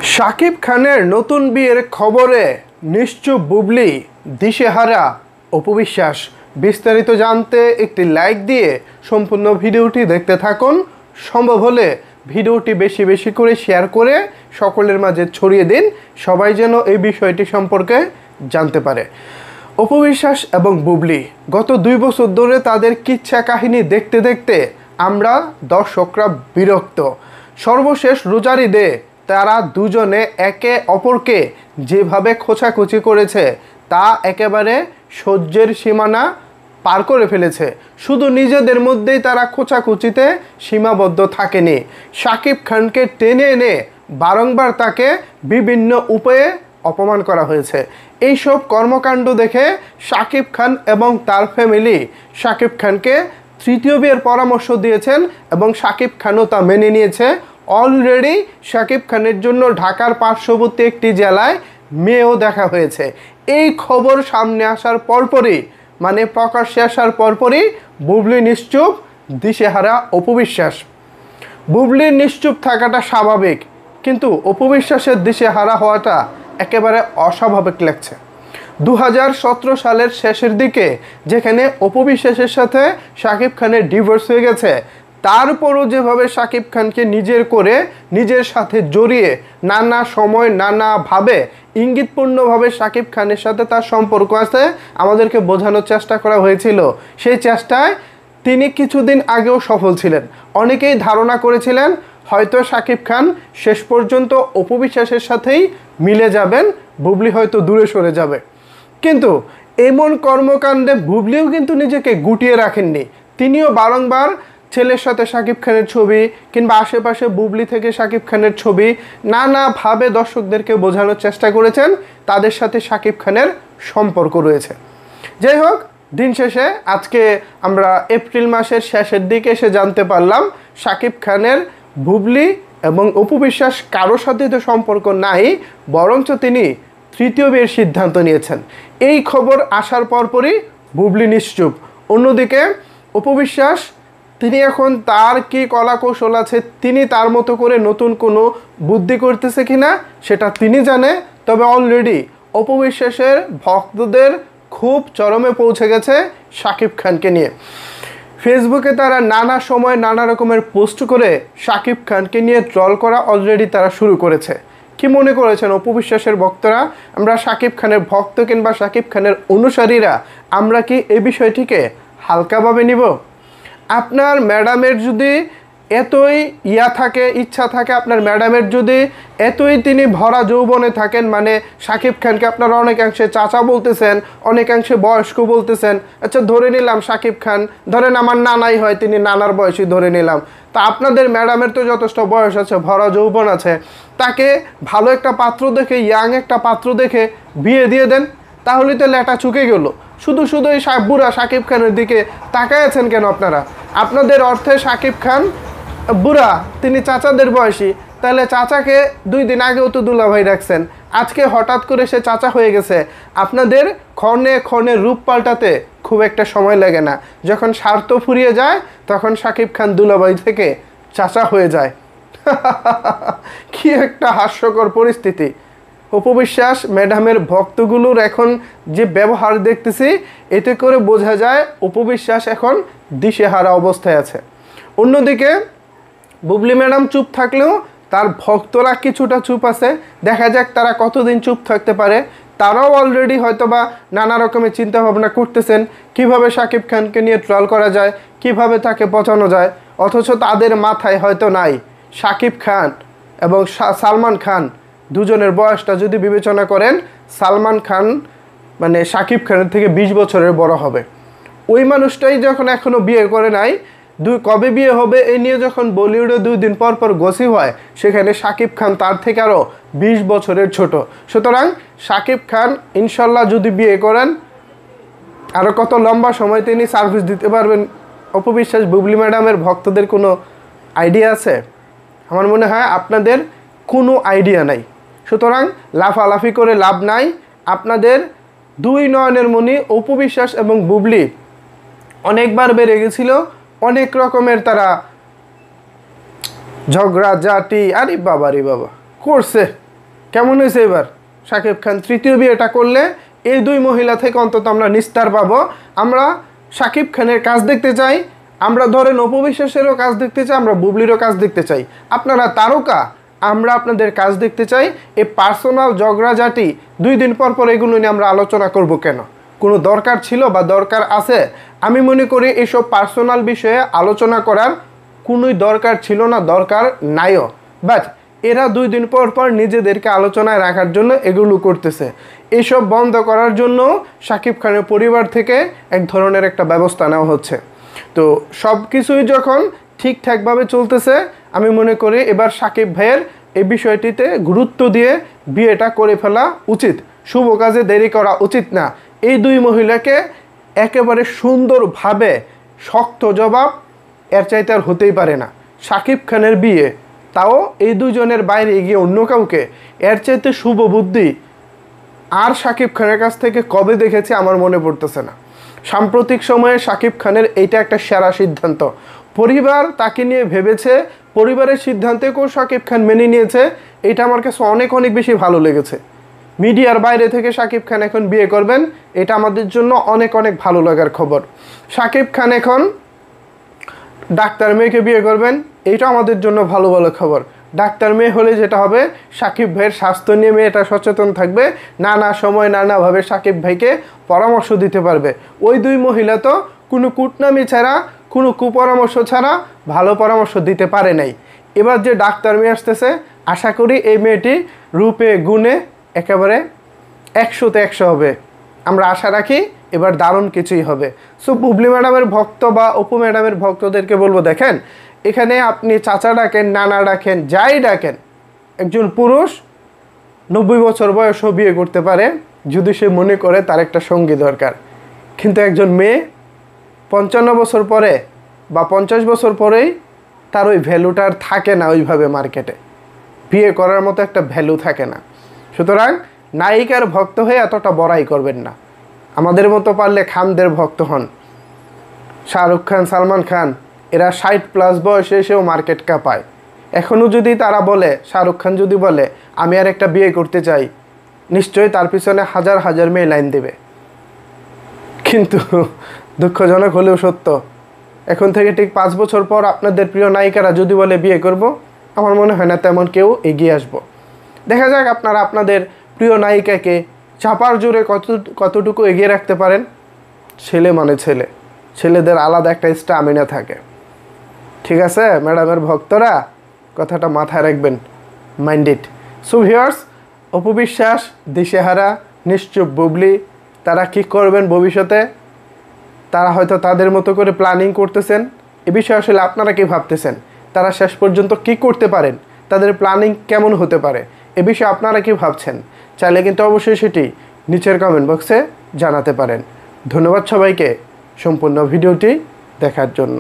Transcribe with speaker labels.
Speaker 1: শাকিব খানের নতুন বিয়ের খবরে নিশ্চুপ বুবলি, দিশেহারা অপু বিশ্বাস। বিস্তারিত জানতে একটি লাইক দিয়ে সম্পূর্ণ ভিডিওটি দেখতে থাকুন। সম্ভব হলে ভিডিওটি বেশি বেশি করে শেয়ার করে সকলের মাঝে ছড়িয়ে দিন, সবাই যেন এই বিষয়টি সম্পর্কে জানতে পারে। অপু বিশ্বাস এবং বুবলি গত 2 বছর ধরে তাদের কিচ্ছা কাহিনী দেখতে দেখতে আমরা দর্শকরা বিরক্ত। সর্বশেষ রোজার ঈদে তারা দুজনে একে অপরকে যেভাবে খোঁচাখুচি করেছে তা একেবারে সহ্যের সীমানা পার করে ফেলেছে। শুধু নিজেদের মধ্যেই তারা খোঁচাখুচিতে সীমাবদ্ধ থাকেনি, শাকিব খানকে টেনে এনে বারংবার তাকে বিভিন্ন উপায়ে অপমান করা হয়েছে। এইসব কর্মকাণ্ড দেখে শাকিব খান এবং তার ফ্যামিলি শাকিব খানকে তৃতীয় বিয়ের পরামর্শ দিয়েছেন এবং শাকিব খানও তা মেনে নিয়েছে। অলরেডি শাকিব খানের জন্য ঢাকার পার্শ্ববর্তী একটি জেলায় মেয়েও দেখা হয়েছে। এই খবর সামনে আসার পরপরই, মানে প্রকাশ্যে আসার পরপরই বুবলি নিশ্চুপ, দিশেহারা অপু বিশ্বাস। বুবলির নিশ্চুপ থাকাটা স্বাভাবিক, কিন্তু অপু বিশ্বাসের দিশেহারা হওয়াটা একেবারে অস্বাভাবিক লাগছে। 2017 সালের শেষের দিকে যেখানে অপু বিশ্বাসের সাথে শাকিব খানের ডিভোর্স হয়ে গেছে, তারপরও যেভাবে শাকিব খানকে নিজের করে নিজের সাথে জড়িয়ে নানা সময় নানাভাবে ইঙ্গিতপূর্ণভাবে শাকিব খানের সাথে তার সম্পর্ক আছে আমাদেরকে বোঝানোর চেষ্টা করা হয়েছিল। সেই চেষ্টায় তিনি কিছুদিন আগেও সফল ছিলেন। অনেকেই ধারণা করেছিলেন হয়তো শাকিব খান শেষ পর্যন্ত অপু বিশ্বাসের সাথেই মিলে যাবেন, বুবলি হয়তো দূরে সরে যাবে। কিন্তু এমন কর্মকাণ্ডে বুবলিও কিন্তু নিজেকে গুটিয়ে রাখেননি। তিনিও বারংবার ছেলের সাথে শাকিব খানের ছবি কিংবা আশেপাশে বুবলি থেকে শাকিব খানের ছবি নানাভাবে দর্শকদেরকে বোঝানোর চেষ্টা করেছেন তাদের সাথে শাকিব খানের সম্পর্ক রয়েছে। যাই হোক, দিন শেষে আজকে আমরা এপ্রিল মাসের শেষের দিকে এসে জানতে পারলাম শাকিব খানের বুবলি এবং অপু বিশ্বাস কারোর সাথে তো সম্পর্ক নাই, বরঞ্চ তিনি তৃতীয় বিয়ের সিদ্ধান্ত নিয়েছেন। এই খবর আসার পরপরই বুবলি নিশ্চুপ। অন্যদিকে অপু বিশ্বাস, তিনি এখন তার কি কলা কৌশল আছে, তিনি তার মতো করে নতুন কোনো বুদ্ধি করতেছে কিনা সেটা তিনি জানে। তবে অলরেডি অপু বিশ্বাসের ভক্তদের খুব চরমে পৌঁছে গেছে শাকিব খানকে নিয়ে। ফেসবুকে তারা নানা সময় নানা রকমের পোস্ট করে শাকিব খানকে নিয়ে ট্রল করা অলরেডি তারা শুরু করেছে। কি মনে করেছেন অপু বিশ্বাসের ভক্তরা? আমরা শাকিব খানের ভক্ত কিংবা শাকিব খানের অনুসারীরা আমরা কি এই বিষয়টিকে হালকাভাবে নিব? আপনার ম্যাডামের যদি এতই ইচ্ছা থাকে, আপনার ম্যাডামের যদি এতই তিনি ভরা যৌবনে থাকেন, মানে শাকিব খানকে আপনারা অনেকাংশে চাচা বলতেছেন, অনেকাংশে বয়স্ক বলতেছেন। আচ্ছা, ধরে নিলাম শাকিব খান, ধরেন আমার নানাই হয়, তিনি নানার বয়সী ধরে নিলাম। তা আপনাদের ম্যাডামের তো যথেষ্ট বয়স আছে, ভরা যৌবন আছে, তাকে ভালো একটা পাত্র দেখে, ইয়াং একটা পাত্র দেখে বিয়ে দিয়ে দেন, তাহলে তো লেটা চুকে গেল। শুধু শুধু এই বুড়া শাকিব খানের দিকে তাকায় আছেন কেন আপনারা? আপনাদের অর্থে শাকিব খান বুড়া, তিনি চাচাদের বয়সী, তাহলে চাচাকে 2 দিন আগেও তো দুলাভাই রাখছেন, আজকে হঠাৎ করে সে চাচা হয়ে গেছে। আপনাদের ক্ষণে ক্ষণে রূপ পাল্টাতে খুব একটা সময় লাগে না, যখন স্বার্থ ফুরিয়ে যায় তখন শাকিব খান দুলাভাই থেকে চাচা হয়ে যায়। কি একটা হাস্যকর পরিস্থিতি। অপু বিশ্বাস ম্যাডামের ভক্তগুলোর এখন যে ব্যবহার দেখতেছি, এতে করে বোঝা যায় অপু বিশ্বাস এখন দিশেহারা অবস্থায় আছে। অন্যদিকে বুবলি ম্যাডাম চুপ থাকলেও তার ভক্তরা কিছুটা চুপ আছে। দেখা যাক তারা কতদিন চুপ থাকতে পারে। তারাও অলরেডি হয়তোবা নানা রকমের চিন্তা ভাবনা করতেছেন কিভাবে শাকিব খানকে নিয়ে ট্রল করা যায়, কিভাবে তাকে পচানো যায়। অথচ তাদের মাথায় হয়তো নাই শাকিব খান এবং সালমান খান দুজনের বয়সটা যদি বিবেচনা করেন, সালমান খান মানে শাকিব খানের থেকে 20 বছরের বড় হবে। ওই মানুষটাই যখন এখনও বিয়ে করে নাই, কবে বিয়ে হবে এই নিয়ে যখন বলিউডে 2 দিন পর পর গসিপ হয়, সেখানে শাকিব খান তার থেকে আরও 20 বছরের ছোট। সুতরাং শাকিব খান ইনশাল্লাহ যদি বিয়ে করেন, আরও কত লম্বা সময় তিনি সার্ভিস দিতে পারবেন। অপু বিশ্বাস বুবলি ম্যাডামের ভক্তদের কোনো আইডিয়া আছে? আমার মনে হয় আপনাদের কোনো আইডিয়া নাই। সুতরাং লাফালাফি করে লাভ নাই। আপনাদের 2 নয়নের মণি অপু বিশ্বাস এবং বুবলি অনেকবার বেড়ে গেছিল, অনেক রকমের তারা ঝগড়া জাটি আরে বাবা করছে। কেমন হয়েছে এবার? শাকিব খান তৃতীয় বিয়েটা করলে এই দুই মহিলা থেকে অন্তত আমরা নিস্তার পাবো। আমরা শাকিব খানের কাজ দেখতে চাই, আমরা ধরেন অপু বিশ্বাসেরও কাজ দেখতে চাই, আমরা বুবলিরও কাজ দেখতে চাই। আপনারা তারকা, আমরা আপনাদের কাজ দেখতে চাই। এই পার্সোনাল ঝগড়াঝাটি 2 দিন পর পর এগুলো নিয়ে আমরা আলোচনা করব কেন? কোনো দরকার ছিল বা দরকার আছে? আমি মনে করি এইসব পার্সোনাল বিষয়ে আলোচনা করার কোনোই দরকার ছিল না, দরকার নাইও। বাট এরা 2 দিন পর পর নিজেদেরকে আলোচনায় রাখার জন্য এগুলো করতেছে। এসব বন্ধ করার জন্য শাকিব খানের পরিবার থেকে এক ধরনের একটা ব্যবস্থা নেওয়া হচ্ছে। তো সব কিছুই যখন ঠিকঠাকভাবে চলতেছে, আমি মনে করি এবার শাকিব ভাইয়ের এই বিষয়টিতে গুরুত্ব দিয়ে বিয়েটা করে ফেলা উচিত। শুভ কাজে দেরি করা উচিত না। এই দুই মহিলাকে একেবারে সুন্দরভাবে শক্ত জবাব এর চাইতে আর হতেই পারে না। শাকিব খানের বিয়ে, তাও এই দুজনের বাইরে গিয়ে অন্য কাউকে, এর চাইতে শুভ বুদ্ধি আর শাকিব খানের কাছ থেকে কবে দেখেছি আমার মনে পড়তেছে না। সাম্প্রতিক সময়ে শাকিব খানের এইটা একটা সেরা সিদ্ধান্ত। পরিবার তাকে নিয়ে ভেবেছে, পরিবারের সিদ্ধান্তেও শাকিব খান মেনে নিয়েছে। এটা আমার কাছে অনেক অনেক বেশি ভালো লেগেছে। মিডিয়ার বাইরে থেকে শাকিব খান এখন বিয়ে করবেন, এটা আমাদের জন্য অনেক অনেক ভালো লাগার খবর। শাকিব খান এখন ডাক্তার মেয়েকে বিয়ে করবেন, এইটা আমাদের জন্য ভালো ভালো খবর। ডাক্তার মেয়ে হলে যেটা হবে, শাকিব ভাইয়ের স্বাস্থ্য নিয়ে মেয়েটা সচেতন থাকবে, নানা সময় নানাভাবে শাকিব ভাইকে পরামর্শ দিতে পারবে। ওই দুই মহিলা তো কোনো কুটনামি ছাড়া, কোনো কুপরামর্শ ছাড়া ভালো পরামর্শ দিতে পারে নাই। এবার যে ডাক্তার মেয়ে আসতেছে, আশা করি এই মেয়েটি রূপে গুণে একেবারে 100-তে 100 হবে। আমরা আশা রাখি এবার দারুণ কিছুই হবে। সো বুবলি ম্যাডামের ভক্ত বা অপু ম্যাডামের ভক্তদেরকে বলবো, দেখেন এখানে আপনি চাচা ডাকেন, নানা ডাকেন, যাই ডাকেন, একজন পুরুষ 90 বছর বয়সও বিয়ে করতে পারে যদি সে মনে করে তার একটা সঙ্গী দরকার। কিন্তু একজন মেয়ে 55 বছর পরে বা 50 বছর পরেই তার ওই ভ্যালুটা আর থাকে না ওইভাবে মার্কেটে। বিয়ে করার মতো একটা ভ্যালু থাকে না। সুতরাং নায়িকার ভক্ত হয়ে এতটা বড়াই করবেন না। আমাদের মতো পারলে খানদের ভক্ত হন। শাহরুখ খান, সালমান খান, এরা 60+ বয়সে এসেও মার্কেট কাঁপায়। এখনও যদি তারা বলে, শাহরুখ খান যদি বলে আমি আর একটা বিয়ে করতে চাই, নিশ্চয়ই তার পিছনে হাজার হাজার মেয়ে লাইন দেবে। কিন্তু দুঃখজনক হলেও সত্য, এখন থেকে ঠিক 5 বছর পর আপনাদের প্রিয় নায়িকারা যদি বলে বিয়ে করব, আমার মনে হয় না তেমন কেউ এগিয়ে আসবো। দেখা যাক আপনারা আপনাদের প্রিয় নায়িকাকে চাপার জোরে কতটুকু এগিয়ে রাখতে পারেন। ছেলে মানে ছেলে, ছেলেদের আলাদা একটা স্ট্যামিনা থাকে। ঠিক আছে ম্যাডামের ভক্তরা, কথাটা মাথায় রাখবেন, mind it. So viewers, Apu Biswas, দিশেহারা, নিশ্চুপ বুবলি, তারা কী করবেন ভবিষ্যতে, তারা হয়তো তাদের মতো করে প্ল্যানিং করতেছেন। এ বিষয়ে আসলে আপনারা কি ভাবতেছেন? তারা শেষ পর্যন্ত কি করতে পারেন, তাদের প্ল্যানিং কেমন হতে পারে, এ বিষয়ে আপনারা কি ভাবছেন? চাইলে কিন্তু অবশ্যই সেটি নিচের কমেন্ট বক্সে জানাতে পারেন। ধন্যবাদ সবাইকে সম্পূর্ণ ভিডিওটি দেখার জন্য।